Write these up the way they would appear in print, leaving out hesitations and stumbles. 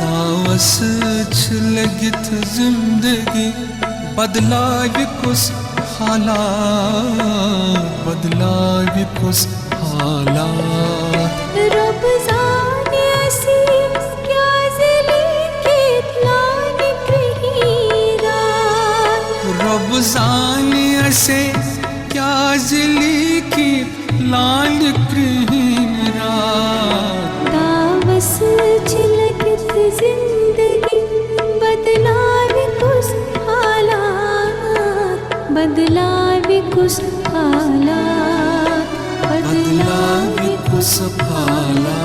Davos छलगित जिंदगी बदलावी कुछ हालात, बदलावी कुछ हालात। रब जाने ऐसी क्या ज़िली की लाने कहीरा, रब जाने ऐसे क्या ज़िली की लाल कहीरा। दावस छलगित जिंदगी बदलावी कुछ हालात, बदलावी कुछ हालात, बदलावी कुछ हालात।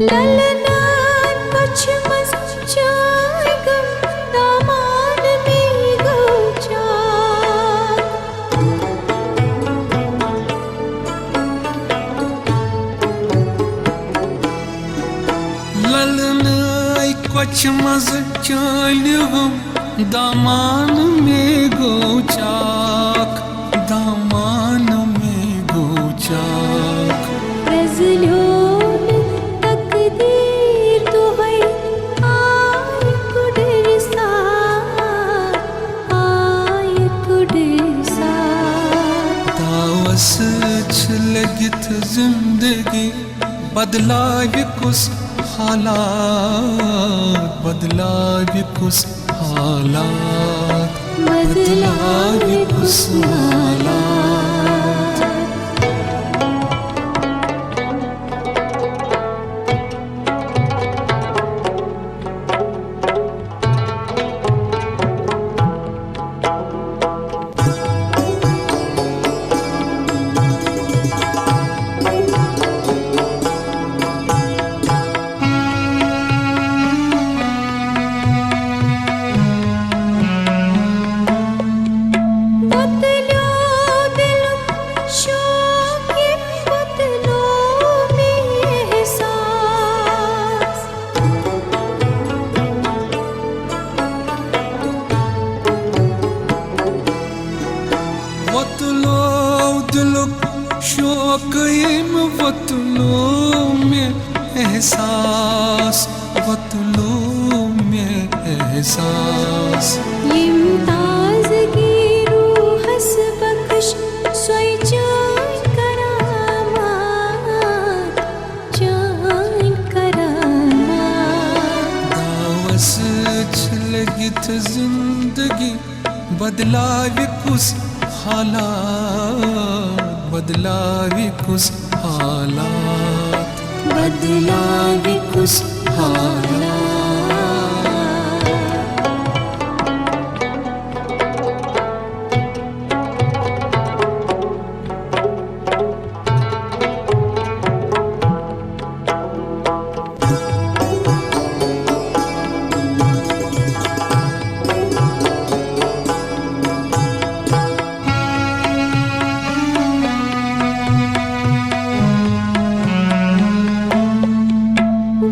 ललना कुछ मस्चाएगम दामान में गोचा, ललनाई कुछ मज चालिवम दामान में गोचाक, दामान में गोचाक। रज़लोन तकदीर तो है आय कुडरसा, आय कुडरसा। दावस छलगित जिंदगी बदलावी कुछ हालात, बदलावी कुछ हालात, बदलावी कुछ हालात। बदलो दिल शौक़ बदलो में एहसास, वतलो दिलक शौक़ वतलो में एहसास, वतलो में एहसास। यिम ताज़गी रूहस बख्श सोई जान करामात, जान करामात। दावस छलगित जिंदगी बदलावी कुछ हालात, बदलावी कुछ हालात, बदलावी कुछ हालात।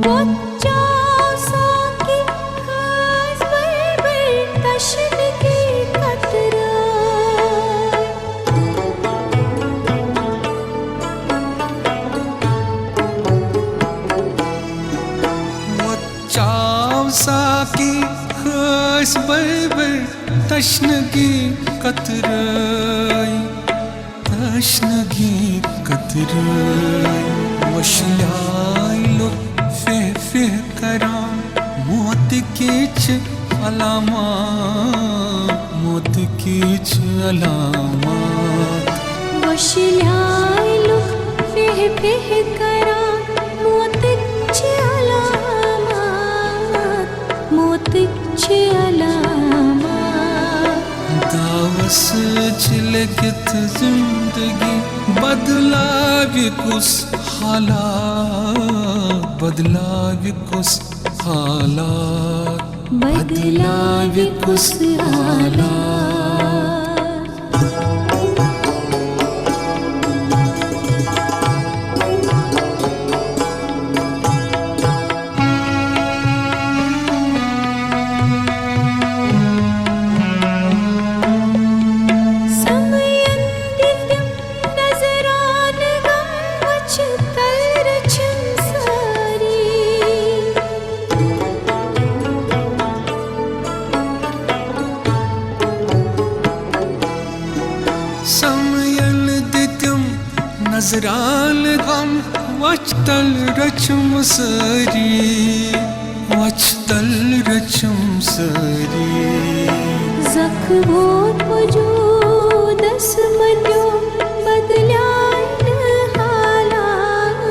वो चासा की खास बरबर तशन की कतरा, वो चाव सा की खास बरबर तश्नगी कतराई, तशनगी कतराय वशलायलो फे करान मौत कीच अलामात वशलायलो फे करान मौतचे अलामात दावस चिलगित जिंदगी बदलावी कुछ हालात बदलावी कुछ हालात बदलावी कुछ हालात नजरान गम वचतल रचम सरी जख्मों वजूद असमन्यो बदल्यान हालात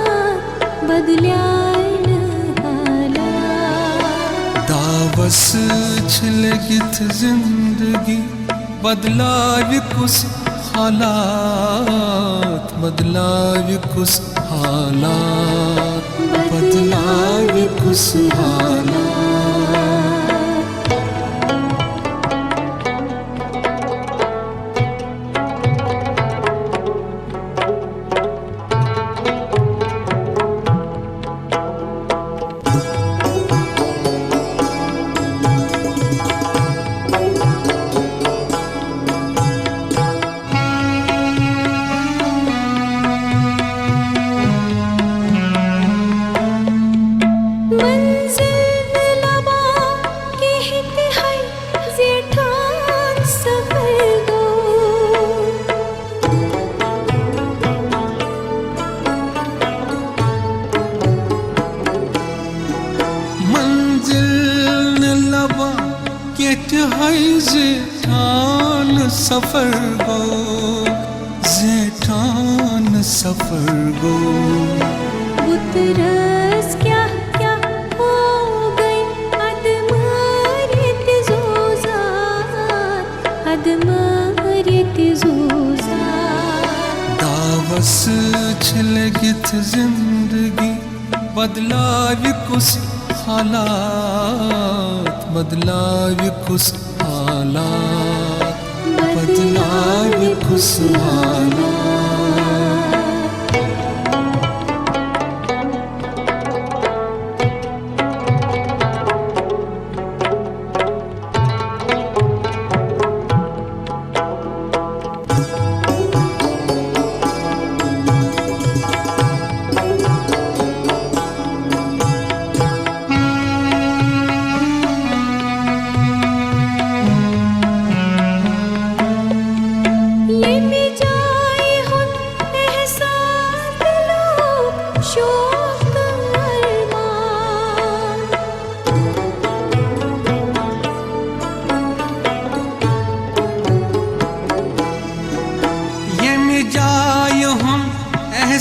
दावस छिलगित जिंदगी बदलावी कुछ हालात बदलावी कुछ हालात बदलावी कुछ हालात जेठान सफर गो बुतरस क्या क्या हो गई अदमारित जोजात दावस छिलगित जिंदगी बदलावी कुछ हालात बदलावी कुछ हालात बदलावी कुछ हालात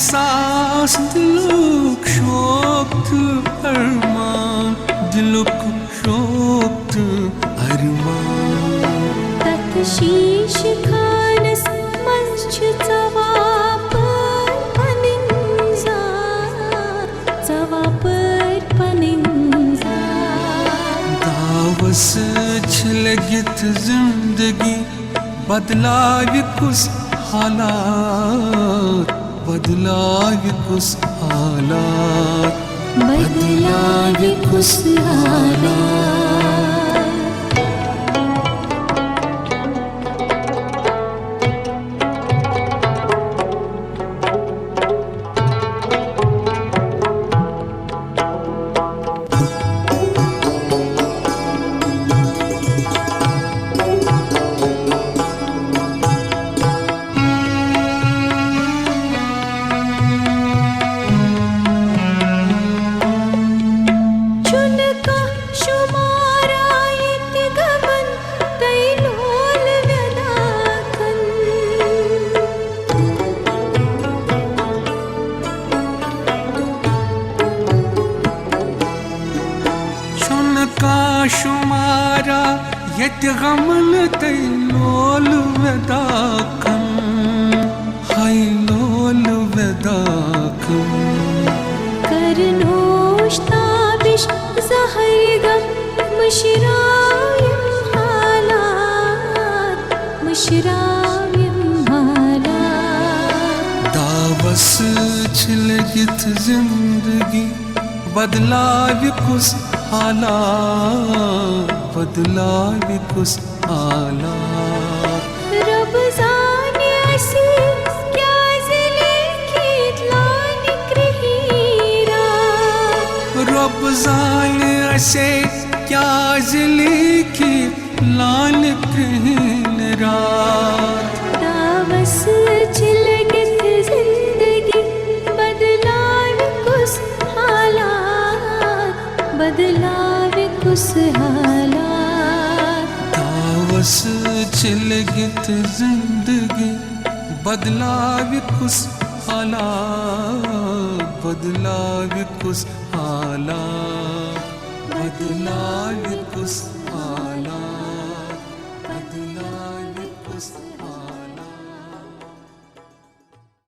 एहसास दिलुक शोक्त अरमान दिलुक शोक्त अरमान तकशीश खानस मंच जवापर पनिंजा दावस छिलगित जिंदगी बदलावी कुछ हालात बदलावी कुछ हालात बदलावी कुछ हालात श्राव्यं माला दावस छिलगित जिंदगी बदलावी कुछ हालात बदलावी कुछ हालात रब जाने असे क्या ज़िले की लानिक रहीरा रब जाने असे क्या जिली की लानिक रात दावस छिलगित जिंदगी बदलावे कुछ हालात बदलावे कुछ हालात दावस छिलगित जिंदगी बदलावी कुछ हालात बदलावी कुछ हालात बदलावी कुछ